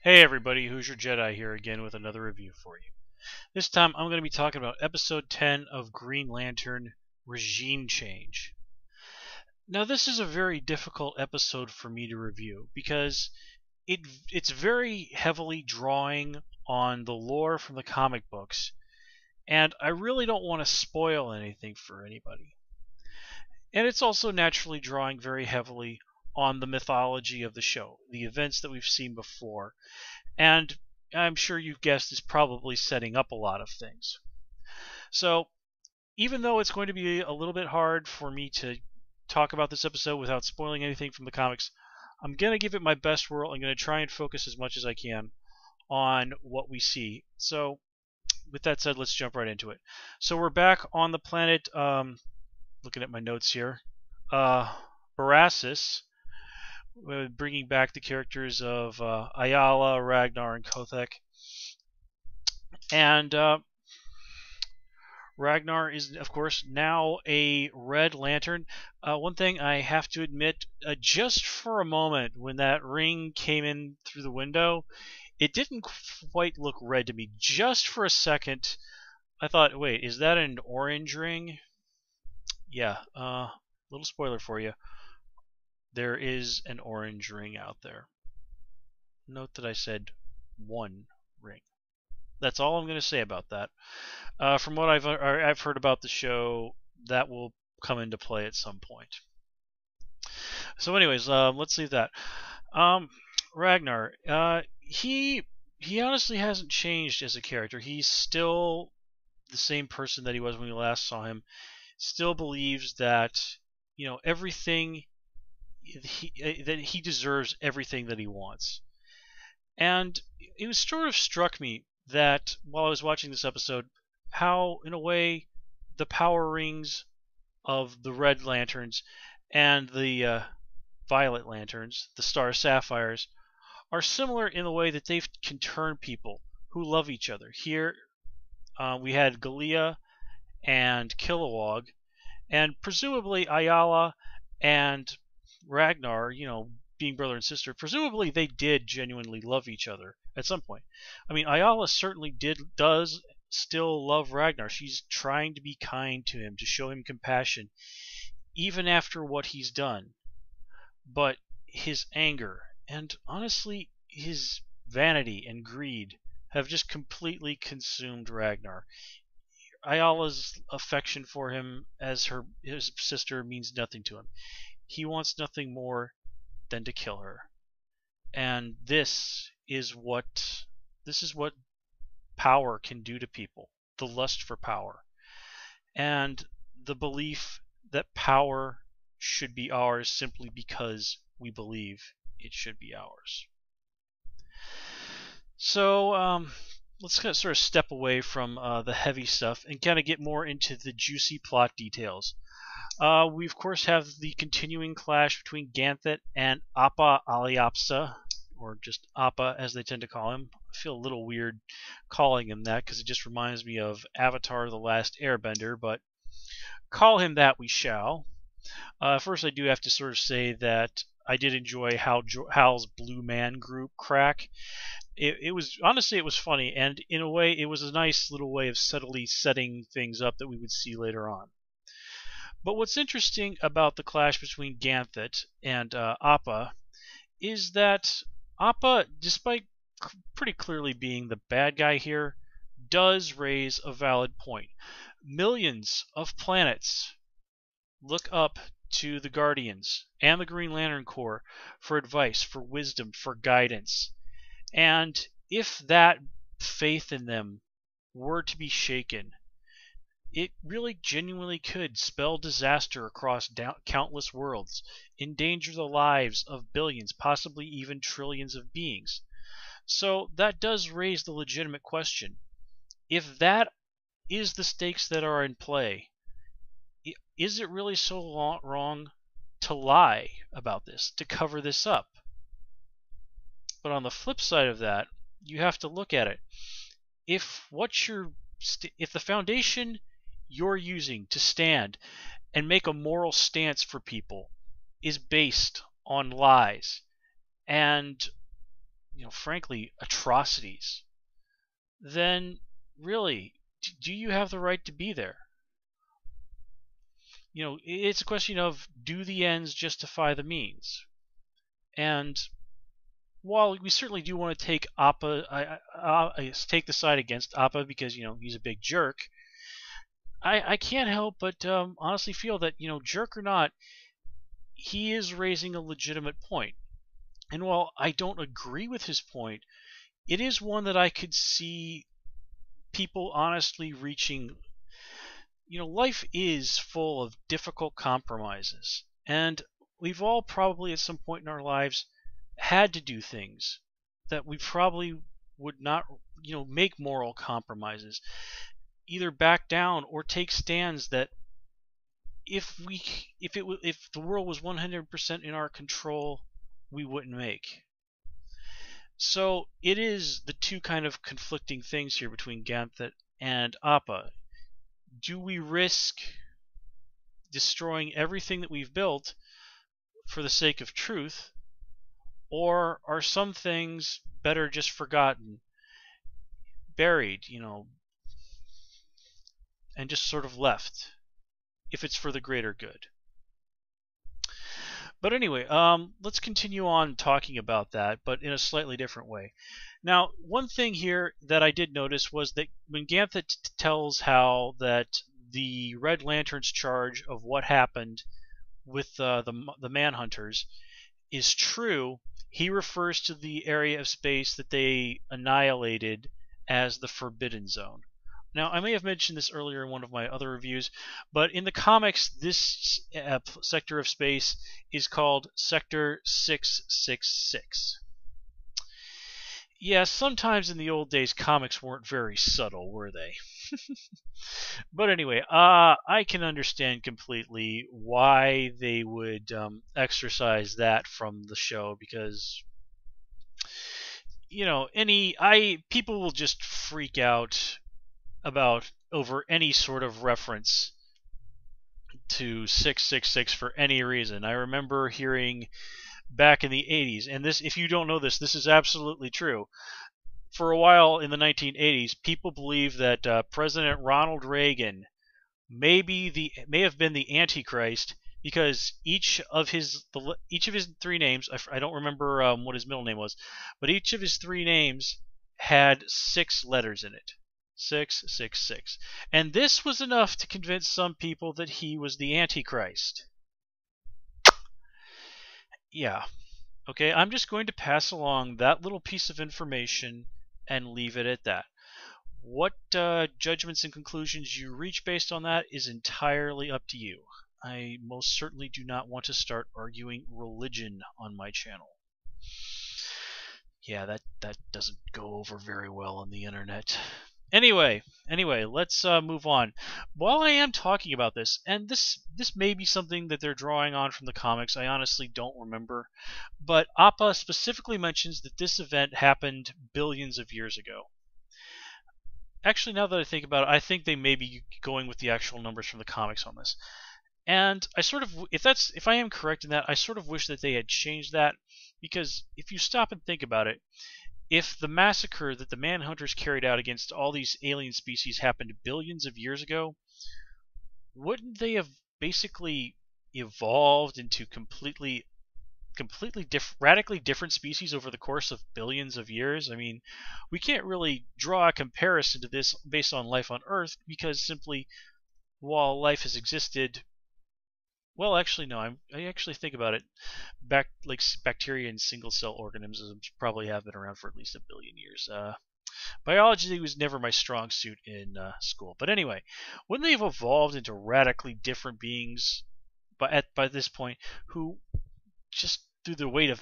Hey everybody, Hoosier Jedi here again with another review for you. This time I'm going to be talking about episode 10 of Green Lantern Regime Change. Now this is a very difficult episode for me to review because it's very heavily drawing on the lore from the comic books, and I really don't want to spoil anything for anybody. And it's also naturally drawing very heavily on the mythology of the show, the events that we've seen before. And I'm sure you've guessed is probably setting up a lot of things. So even though it's going to be a little bit hard for me to talk about this episode without spoiling anything from the comics, I'm going to give it my best whirl. I'm going to try and focus as much as I can on what we see. So with that said, let's jump right into it. So we're back on the planet, looking at my notes here, Barasis, bringing back the characters of Ayala, Ragnar, and Kothek. And Ragnar is, of course, now a Red Lantern. One thing I have to admit, just for a moment, when that ring came in through the window, it didn't quite look red to me. Just for a second, I thought, wait, is that an orange ring? Yeah, little spoiler for you. There is an orange ring out there. Note that I said one ring. That's all I'm going to say about that. From what I've heard about the show, that will come into play at some point. So, anyways, let's leave that. Ragnar, he honestly hasn't changed as a character. He's still the same person that he was when we last saw him. Still believes that everything that he deserves everything that he wants. And it was sort of struck me that while I was watching this episode, how in a way the power rings of the Red Lanterns and the Violet Lanterns, the Star Sapphires, are similar in the way that they can turn people who love each other. Here we had Galia and Kilowog, and presumably Ayala and Ragnar, being brother and sister, presumably they did genuinely love each other at some point. I mean, Ayala certainly does still love Ragnar. She's trying to be kind to him, to show him compassion, even after what he's done. But his anger and honestly his vanity and greed have just completely consumed Ragnar. Ayala's affection for him as his sister means nothing to him. He wants nothing more than to kill her. And this is what power can do to people. The lust for power. And the belief that power should be ours simply because we believe it should be ours. So let's kind of sort of step away from the heavy stuff and kind of get more into the juicy plot details. We of course have the continuing clash between Ganthet and Appa Alyapsa, or just Appa as they tend to call him. I feel a little weird calling him that because it just reminds me of Avatar: The Last Airbender, but call him that we shall. First, I do have to sort of say that I did enjoy Hal's Blue Man Group crack. It was honestly, it was funny, and in a way it was a nice little way of subtly setting things up that we would see later on. But what's interesting about the clash between Ganthet and Appa is that Appa, despite pretty clearly being the bad guy here, does raise a valid point. Millions of planets look up to the Guardians and the Green Lantern Corps for advice, for wisdom, for guidance. And if that faith in them were to be shaken, it really genuinely could spell disaster across countless worlds, endanger the lives of billions, possibly even trillions of beings. So that does raise the legitimate question. If that is the stakes that are in play, is it really so wrong to lie about this, to cover this up? But on the flip side of that, you have to look at it. If the foundation you're using to stand and make a moral stance for people is based on lies, and frankly, atrocities, then really, do you have the right to be there? It's a question of, do the ends justify the means? And while we certainly do want to take take the side against Appa because he's a big jerk, I can't help but honestly feel that jerk or not, he is raising a legitimate point. And while I don't agree with his point, it is one that I could see people honestly reaching. Life is full of difficult compromises, and we've all probably at some point in our lives had to do things that we probably would not, make moral compromises, either back down or take stands that if the world was 100% in our control, we wouldn't make. So it is the two kind of conflicting things here between Ganthet and Appa. Do we risk destroying everything that we've built for the sake of truth, or are some things better just forgotten, buried, and just sort of left, if it's for the greater good? But anyway, let's continue on talking about that, but in a slightly different way. Now, one thing here that I did notice was that when Ganthet tells how that the Red Lantern's charge of what happened with the Manhunters is true, he refers to the area of space that they annihilated as the Forbidden Zone. Now, I may have mentioned this earlier in one of my other reviews, but in the comics, this sector of space is called Sector 666. Yeah, sometimes in the old days, comics weren't very subtle, were they? But anyway, I can understand completely why they would exercise that from the show, because people will just freak out about over any sort of reference to 666 for any reason. I remember hearing back in the 80s, and this, if you don't know this is absolutely true. For a while in the 1980s, people believed that President Ronald Reagan may have been the Antichrist because each of his three names, I don't remember what his middle name was, but each of his three names had 6 letters in it. 666. And this was enough to convince some people that he was the Antichrist. Yeah. Okay, I'm just going to pass along that little piece of information and leave it at that. What judgments and conclusions you reach based on that is entirely up to you. I most certainly do not want to start arguing religion on my channel. Yeah, that doesn't go over very well on the internet. Anyway, let's move on. While I am talking about this, and this may be something that they're drawing on from the comics, I honestly don't remember, but Appa specifically mentions that this event happened billions of years ago. Actually, now that I think about it, I think they may be going with the actual numbers from the comics on this. And I sort of, if I am correct in that, I sort of wish that they had changed that, because if you stop and think about it, if the massacre that the Manhunters carried out against all these alien species happened billions of years ago, wouldn't they have basically evolved into radically different species over the course of billions of years? I mean, we can't really draw a comparison to this based on life on Earth, because simply, while life has existed, well, actually, no. I actually think about it. Like bacteria and single-cell organisms probably have been around for at least 1 billion years. Biology was never my strong suit in school. But anyway, wouldn't they have evolved into radically different beings by this point, who just through the weight of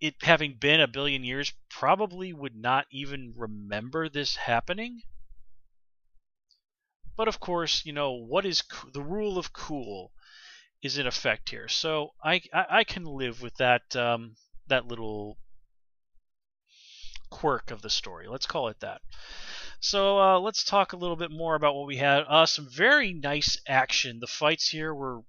it having been 1 billion years probably would not even remember this happening? But of course, what is the rule of cool is in effect here, so I can live with that that little quirk of the story. Let's call it that. So let's talk a little bit more about what we had. Some very nice action. The fights here were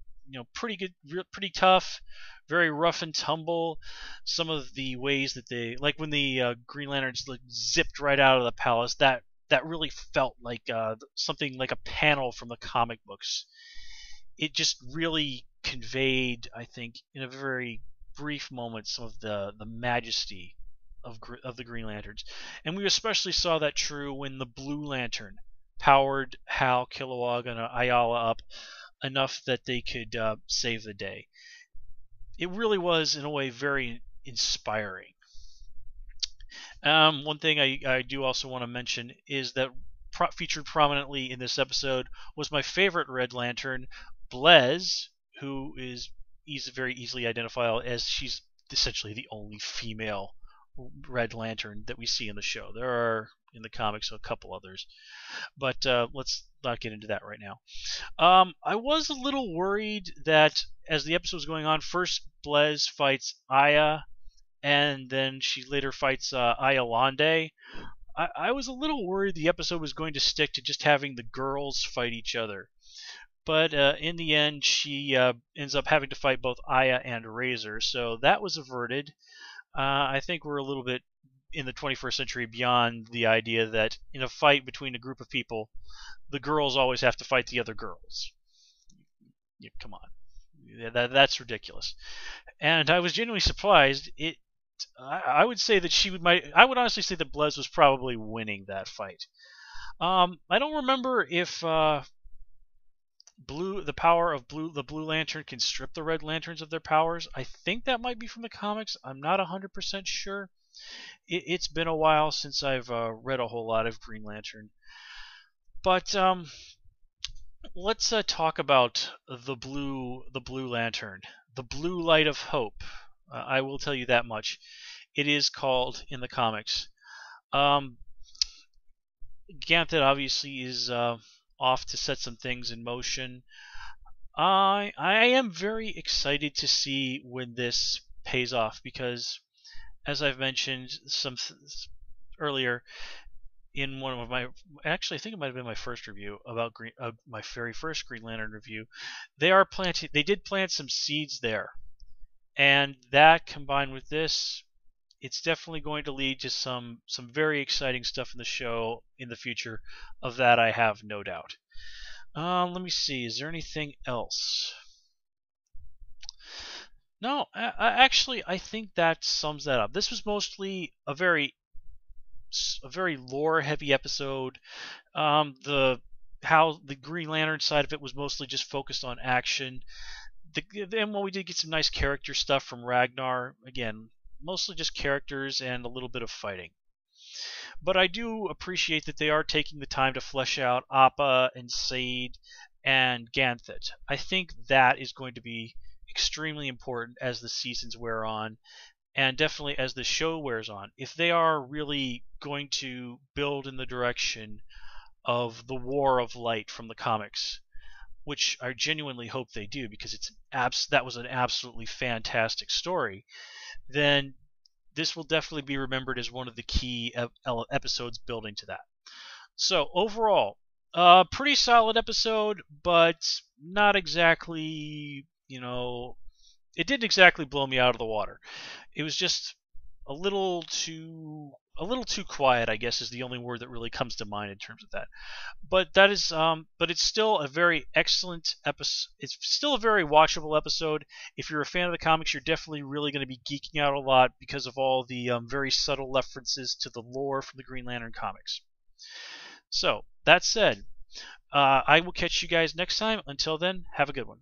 pretty good, pretty tough, very rough and tumble. Some of the ways that they, like when the Green Lanterns like zipped right out of the palace, that really felt like something like a panel from the comic books. It just really conveyed, I think, in a very brief moment, some of the majesty of the Green Lanterns, and we especially saw that true when the Blue Lantern powered Hal, Kilowog, and Ayala up enough that they could save the day. It really was, in a way, very inspiring. One thing I do also want to mention is that featured prominently in this episode was my favorite Red Lantern, Blez, who is very easily identifiable as she's essentially the only female Red Lantern that we see in the show. There are in the comics a couple others, but let's not get into that right now. I was a little worried that as the episode was going on, first Blez fights Aya, and then she later fights Ayalande. I was a little worried the episode was going to stick to just having the girls fight each other. But in the end, she ends up having to fight both Aya and Razor, so that was averted. I think we're a little bit in the 21st century beyond the idea that in a fight between a group of people, the girls always have to fight the other girls. Come on. That's ridiculous. And I was genuinely surprised. I would say that I would honestly say that Blez was probably winning that fight. I don't remember if the power of the Blue Lantern can strip the Red Lanterns of their powers. I think that might be from the comics. I'm not 100% sure. It's been a while since I've read a whole lot of Green Lantern. But let's talk about the Blue Lantern, the Blue Light of Hope. I will tell you that much. It is called in the comics. Ganthet obviously is off to set some things in motion. I am very excited to see when this pays off because, as I've mentioned earlier in one of actually I think it might have been my first review about my very first Green Lantern review, they did plant some seeds there, and that combined with this, it's definitely going to lead to some very exciting stuff in the show in the future. Of that, I have no doubt. Let me see. Is there anything else? No, actually, I think that sums that up. This was mostly a very lore-heavy episode. How the Green Lantern side of it was mostly just focused on action. Then we did get some nice character stuff from Ragnar. Again, mostly just characters and a little bit of fighting. But I do appreciate that they are taking the time to flesh out Appa and Said and Ganthet. I think that is going to be extremely important as the seasons wear on, and definitely as the show wears on. If they are really going to build in the direction of the War of Light from the comics, which I genuinely hope they do because that was an absolutely fantastic story, then this will definitely be remembered as one of the key episodes building to that. So overall, pretty solid episode, but not exactly, it didn't exactly blow me out of the water. It was just a little too quiet, I guess, is the only word that really comes to mind in terms of that. But that is, but it's still a very excellent episode. It's still a very watchable episode. If you're a fan of the comics, you're definitely really going to be geeking out a lot because of all the very subtle references to the lore from the Green Lantern comics. So that said, I will catch you guys next time. Until then, have a good one.